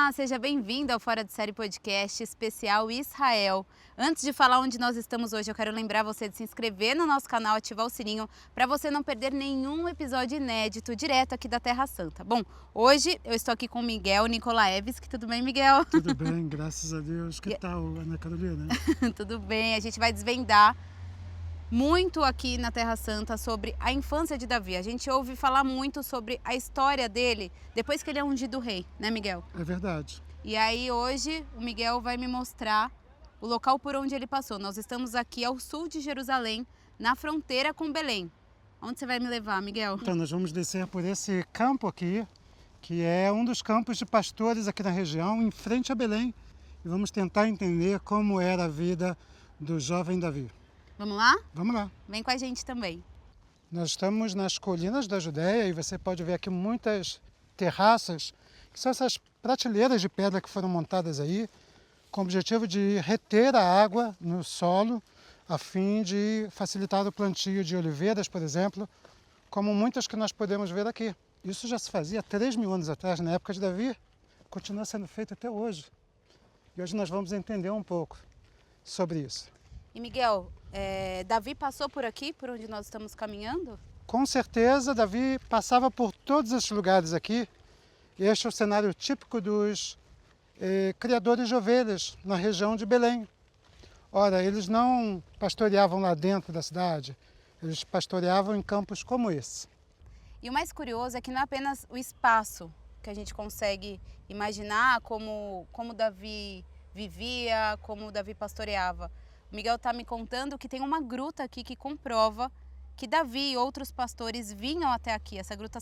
Olá, seja bem-vindo ao Fora de Série Podcast especial Israel. Antes de falar onde nós estamos hoje, eu quero lembrar você de se inscrever no nosso canal, ativar o sininho para você não perder nenhum episódio inédito direto aqui da Terra Santa. Bom, hoje eu estou aqui com o Miguel Nicolaevski. Tudo bem, Miguel? Tudo bem, graças a Deus. Que tal, Ana Carolina? Tudo bem, a gente vai desvendar muito aqui na Terra Santa sobre a infância de Davi. A gente ouve falar muito sobre a história dele depois que ele é ungido rei, né, Miguel? É verdade. E aí hoje o Miguel vai me mostrar o local por onde ele passou. Nós estamos aqui ao sul de Jerusalém, na fronteira com Belém. Onde você vai me levar, Miguel? Então, nós vamos descer por esse campo aqui, que é um dos campos de pastores aqui na região, em frente a Belém. E vamos tentar entender como era a vida do jovem Davi. Vamos lá? Vamos lá. Vem com a gente também. Nós estamos nas colinas da Judéia e você pode ver aqui muitas terraças, que são essas prateleiras de pedra que foram montadas aí, com o objetivo de reter a água no solo, a fim de facilitar o plantio de oliveiras, por exemplo, como muitas que nós podemos ver aqui. Isso já se fazia 3.000 anos atrás, na época de Davi, continua sendo feito até hoje. E hoje nós vamos entender um pouco sobre isso. E Miguel, Davi passou por aqui, por onde nós estamos caminhando? Com certeza, Davi passava por todos esses lugares aqui. Este é o cenário típico dos criadores de ovelhas na região de Belém. Ora, eles não pastoreavam lá dentro da cidade, eles pastoreavam em campos como esse. E o mais curioso é que não é apenas o espaço que a gente consegue imaginar como Davi vivia, como Davi pastoreava. O Miguel está me contando que tem uma gruta aqui que comprova que Davi e outros pastores vinham até aqui. Essa gruta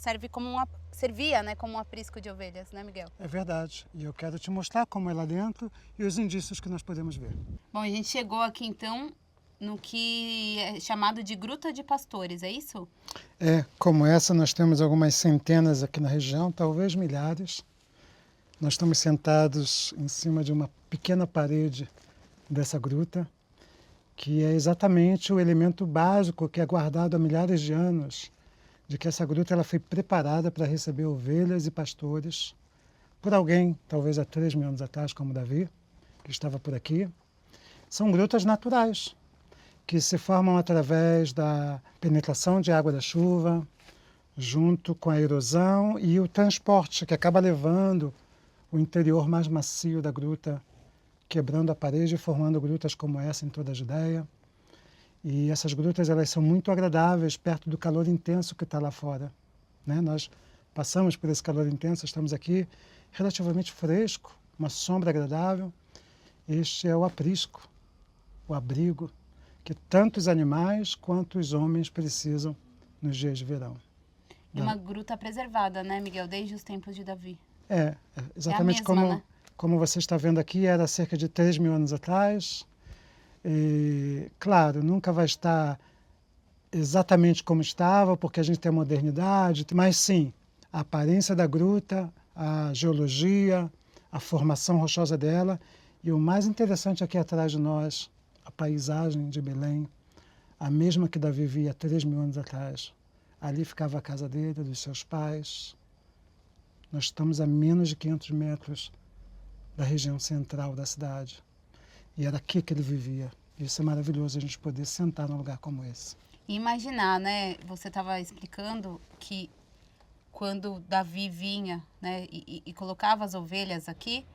servia, né, como um aprisco de ovelhas, né, Miguel? É verdade. E eu quero te mostrar como é lá dentro e os indícios que nós podemos ver. Bom, a gente chegou aqui então no que é chamado de Gruta de Pastores, é isso? Como essa, nós temos algumas centenas aqui na região, talvez milhares. Nós estamos sentados em cima de uma pequena parede dessa gruta, que é exatamente o elemento básico que é guardado há milhares de anos, de que essa gruta ela foi preparada para receber ovelhas e pastores por alguém, talvez há 3.000 anos atrás, como Davi, que estava por aqui. São grutas naturais, que se formam através da penetração de água da chuva, junto com a erosão e o transporte, que acaba levando o interior mais macio da gruta, quebrando a parede e formando grutas como essa em toda a Judéia. E essas grutas elas são muito agradáveis perto do calor intenso que está lá fora, né? Nós passamos por esse calor intenso, estamos aqui relativamente fresco, uma sombra agradável. Este é o aprisco, o abrigo que tanto os animais quanto os homens precisam nos dias de verão. E uma gruta preservada, né, Miguel, desde os tempos de Davi. Exatamente mesma, né? Como você está vendo aqui, era cerca de 3.000 anos atrás. E, claro, nunca vai estar exatamente como estava, porque a gente tem a modernidade, mas sim, a aparência da gruta, a geologia, a formação rochosa dela e o mais interessante aqui atrás de nós, a paisagem de Belém, a mesma que Davi via 3.000 anos atrás. Ali ficava a casa dele, dos seus pais. Nós estamos a menos de 500 metros da região central da cidade. E era aqui que ele vivia. Isso é maravilhoso, a gente poder sentar num lugar como esse. E imaginar, né, você estava explicando que quando Davi vinha, né, e colocava as ovelhas aqui,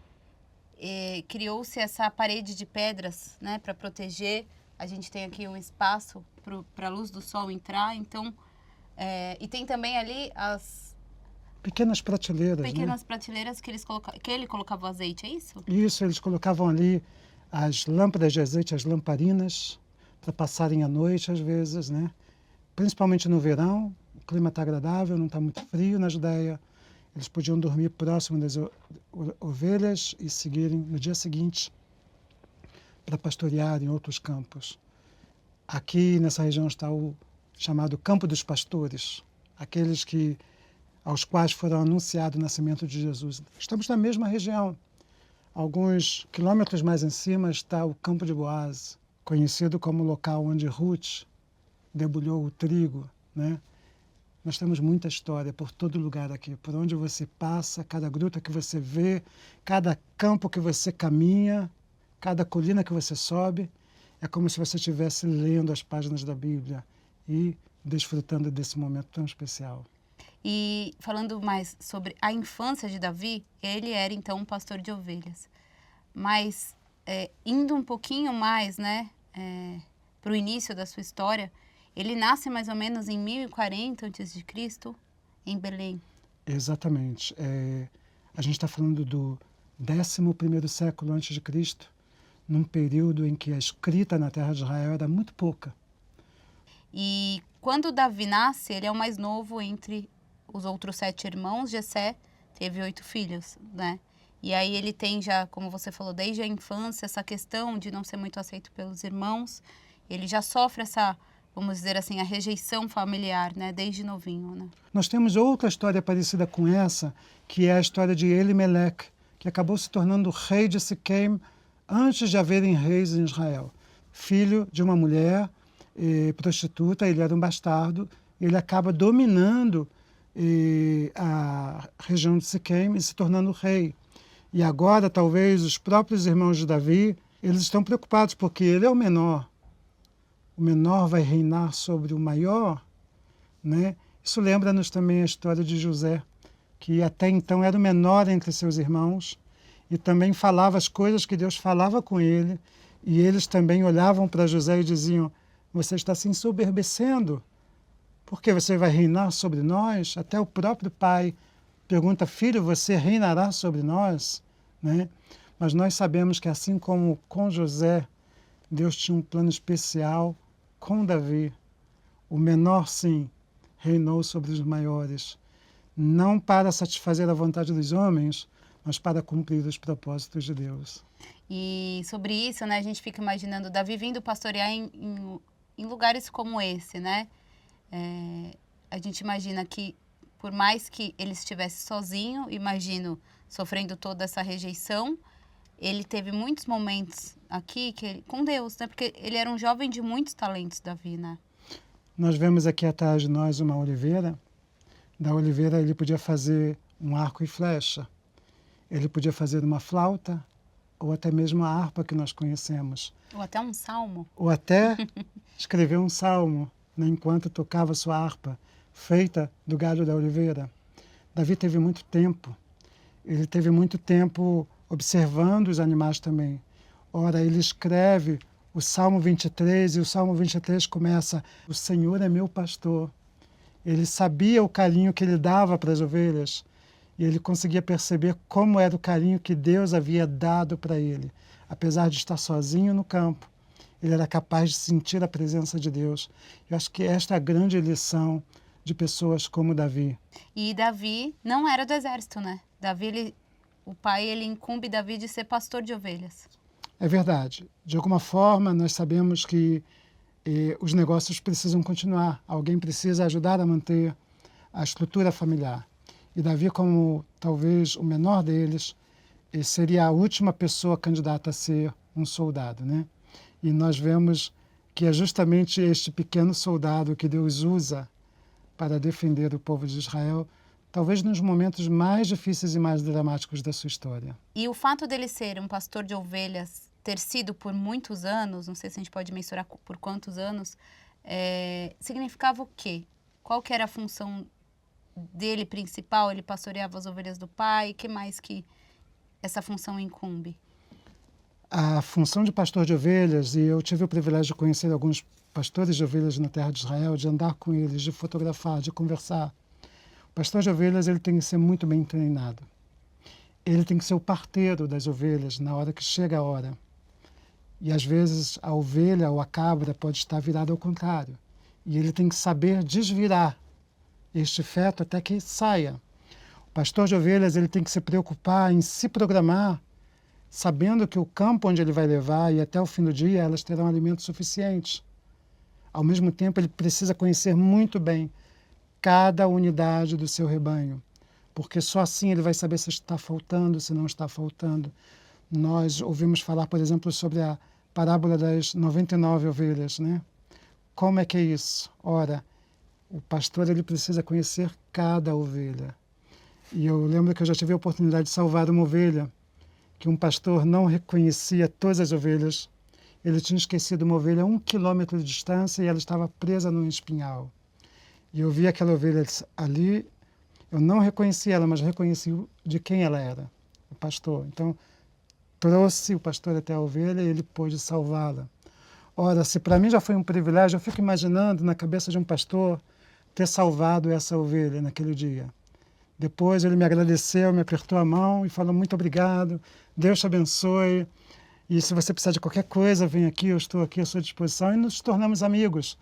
criou-se essa parede de pedras, né, para proteger. A gente tem aqui um espaço para a luz do sol entrar, então, e tem também ali as pequenas prateleiras, pequenas prateleiras que ele colocava o azeite, é isso? Isso, eles colocavam ali as lâmpadas de azeite, as lamparinas, para passarem a noite às vezes, né? Principalmente no verão, o clima está agradável, não está muito frio na Judéia. Eles podiam dormir próximo das ovelhas e seguirem no dia seguinte para pastorear em outros campos. Aqui nessa região está o chamado Campo dos Pastores, aqueles aos quais foram anunciado o nascimento de Jesus. Estamos na mesma região. Alguns quilômetros mais em cima está o Campo de Boaz, conhecido como o local onde Ruth debulhou o trigo, né? Nós temos muita história por todo lugar aqui. Por onde você passa, cada gruta que você vê, cada campo que você caminha, cada colina que você sobe, é como se você estivesse lendo as páginas da Bíblia e desfrutando desse momento tão especial. E falando mais sobre a infância de Davi, ele era então um pastor de ovelhas. Mas indo um pouquinho mais, né, para o início da sua história, ele nasce mais ou menos em 1040 a.C., em Belém. Exatamente. A gente está falando do 11º século antes de Cristo, num período em que a escrita na terra de Israel era muito pouca. E quando Davi nasce, ele é o mais novo entre os outros 7 irmãos. Jessé teve 8 filhos, né? E aí ele tem já, como você falou, desde a infância, essa questão de não ser muito aceito pelos irmãos. Ele já sofre essa, vamos dizer assim, a rejeição familiar, né? Desde novinho, né? Nós temos outra história parecida com essa, que é a história de Elimeleque, que acabou se tornando rei de Siquém antes de haverem reis em Israel. Filho de uma mulher prostituta, ele era um bastardo, ele acaba dominando a região de Siquém e se tornando rei. E agora, talvez, os próprios irmãos de Davi, eles estão preocupados porque ele é o menor. O menor vai reinar sobre o maior, né? Isso lembra-nos também a história de José, que até então era o menor entre seus irmãos e também falava as coisas que Deus falava com ele, e eles também olhavam para José e diziam: você está se ensoberbecendo, porque você vai reinar sobre nós? Até o próprio pai pergunta: filho, você reinará sobre nós? Né? Mas nós sabemos que assim como com José, Deus tinha um plano especial com Davi. O menor, sim, reinou sobre os maiores, não para satisfazer a vontade dos homens, mas para cumprir os propósitos de Deus. E sobre isso, né, a gente fica imaginando Davi vindo pastorear em lugares como esse, né? A gente imagina que, por mais que ele estivesse sozinho, imagino, sofrendo toda essa rejeição, ele teve muitos momentos aqui com Deus, né? Porque ele era um jovem de muitos talentos, Davi, né? Nós vemos aqui atrás de nós uma oliveira. Da oliveira ele podia fazer um arco e flecha. Ele podia fazer uma flauta, ou até mesmo a harpa que nós conhecemos. Ou até um salmo. Ou até escrever um salmo, né, enquanto tocava sua harpa, feita do galho da oliveira. Davi teve muito tempo. Ele teve muito tempo observando os animais também. Ora, ele escreve o Salmo 23, e o Salmo 23 começa: o Senhor é meu pastor. Ele sabia o carinho que ele dava para as ovelhas, e ele conseguia perceber como era o carinho que Deus havia dado para ele. Apesar de estar sozinho no campo, ele era capaz de sentir a presença de Deus. Eu acho que esta é a grande lição de pessoas como Davi. E Davi não era do exército, né? O pai, ele incumbe Davi de ser pastor de ovelhas. É verdade. De alguma forma, nós sabemos que os negócios precisam continuar. Alguém precisa ajudar a manter a estrutura familiar. E Davi, como talvez o menor deles, seria a última pessoa candidata a ser um soldado, né? E nós vemos que é justamente este pequeno soldado que Deus usa para defender o povo de Israel, talvez nos momentos mais difíceis e mais dramáticos da sua história. E o fato dele ser um pastor de ovelhas, ter sido por muitos anos, não sei se a gente pode mensurar por quantos anos, significava o quê? Qual que era a função dele principal? Ele pastoreava as ovelhas do pai? Que mais que essa função incumbe? A função de pastor de ovelhas, e eu tive o privilégio de conhecer alguns pastores de ovelhas na terra de Israel, de andar com eles, de fotografar, de conversar. O pastor de ovelhas, ele tem que ser muito bem treinado. Ele tem que ser o parteiro das ovelhas na hora que chega a hora. E às vezes a ovelha ou a cabra pode estar virada ao contrário. E ele tem que saber desvirar este feto até que saia. O pastor de ovelhas, ele tem que se preocupar em se programar, sabendo que o campo onde ele vai levar e até o fim do dia elas terão alimento suficiente. Ao mesmo tempo, ele precisa conhecer muito bem cada unidade do seu rebanho, porque só assim ele vai saber se está faltando, se não está faltando. Nós ouvimos falar, por exemplo, sobre a parábola das 99 ovelhas, né? Como é que é isso? Ora, O pastor ele precisa conhecer cada ovelha. E eu lembro que eu já tive a oportunidade de salvar uma ovelha, que um pastor não reconhecia todas as ovelhas. Ele tinha esquecido uma ovelha a 1 quilômetro de distância e ela estava presa num espinhal. E eu vi aquela ovelha ali, eu não reconheci ela, mas reconheci de quem ela era, o pastor. Então, trouxe o pastor até a ovelha e ele pôde salvá-la. Ora, se para mim já foi um privilégio, eu fico imaginando na cabeça de um pastor ter salvado essa ovelha naquele dia. Depois ele me agradeceu, me apertou a mão e falou muito obrigado, Deus te abençoe. E se você precisar de qualquer coisa, vem aqui, eu estou aqui à sua disposição. E nos tornamos amigos.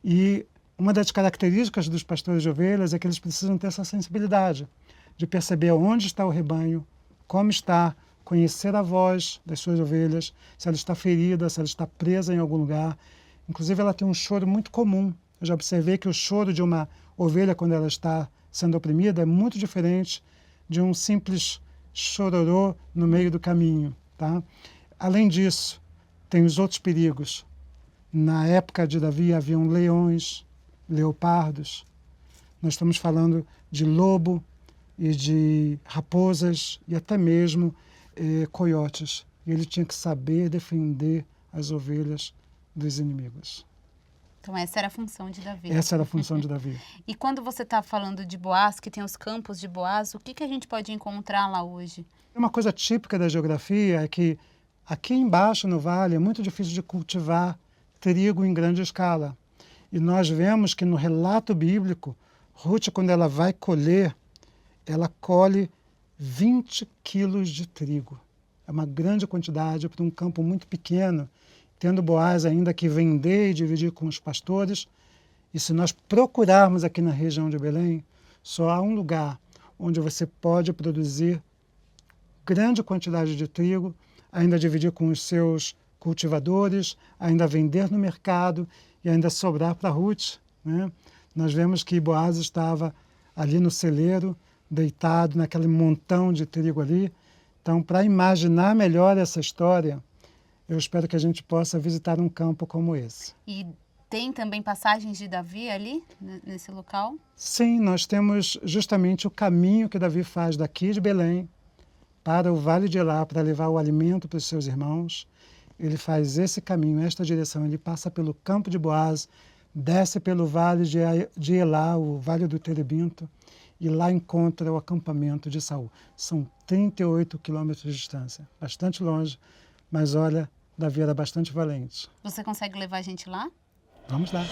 E uma das características dos pastores de ovelhas é que eles precisam ter essa sensibilidade de perceber onde está o rebanho, como está, conhecer a voz das suas ovelhas, se ela está ferida, se ela está presa em algum lugar. Inclusive ela tem um choro muito comum. Eu já observei que o choro de uma ovelha quando ela está sendo oprimida é muito diferente de um simples chororô no meio do caminho, tá? Além disso, tem os outros perigos. Na época de Davi haviam leões, leopardos. Nós estamos falando de lobo e de raposas e até mesmo coiotes. E ele tinha que saber defender as ovelhas dos inimigos. Então essa era a função de Davi. Essa era a função de Davi. E quando você está falando de Boaz, que tem os campos de Boaz, o que a gente pode encontrar lá hoje? Uma coisa típica da geografia é que aqui embaixo no vale é muito difícil de cultivar trigo em grande escala. E nós vemos que no relato bíblico, Ruth, quando ela vai colher, ela colhe 20 quilos de trigo. É uma grande quantidade para um campo muito pequeno, tendo Boaz ainda que vender e dividir com os pastores. E se nós procurarmos aqui na região de Belém, só há um lugar onde você pode produzir grande quantidade de trigo, ainda dividir com os seus cultivadores, ainda vender no mercado e ainda sobrar para Ruth, né? Nós vemos que Boaz estava ali no celeiro, deitado naquele montão de trigo ali. Então, para imaginar melhor essa história, eu espero que a gente possa visitar um campo como esse. E tem também passagens de Davi ali, nesse local? Sim, nós temos justamente o caminho que Davi faz daqui de Belém para o Vale de Elá, para levar o alimento para os seus irmãos. Ele faz esse caminho, esta direção. Ele passa pelo campo de Boaz, desce pelo Vale de Elá, o Vale do Terebinto, e lá encontra o acampamento de Saul. São 38 quilômetros de distância, bastante longe, mas olha, Davi era bastante valente. Você consegue levar a gente lá? Vamos lá.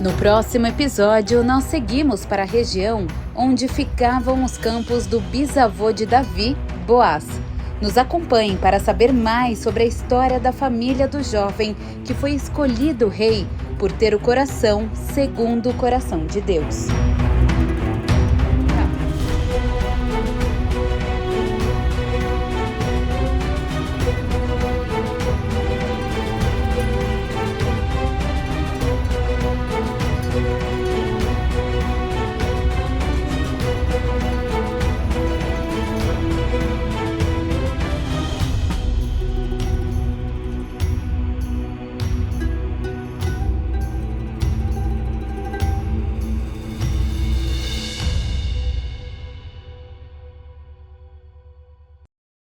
No próximo episódio, nós seguimos para a região onde ficavam os campos do bisavô de Davi, Boaz. Nos acompanhem para saber mais sobre a história da família do jovem que foi escolhido rei por ter o coração segundo o coração de Deus.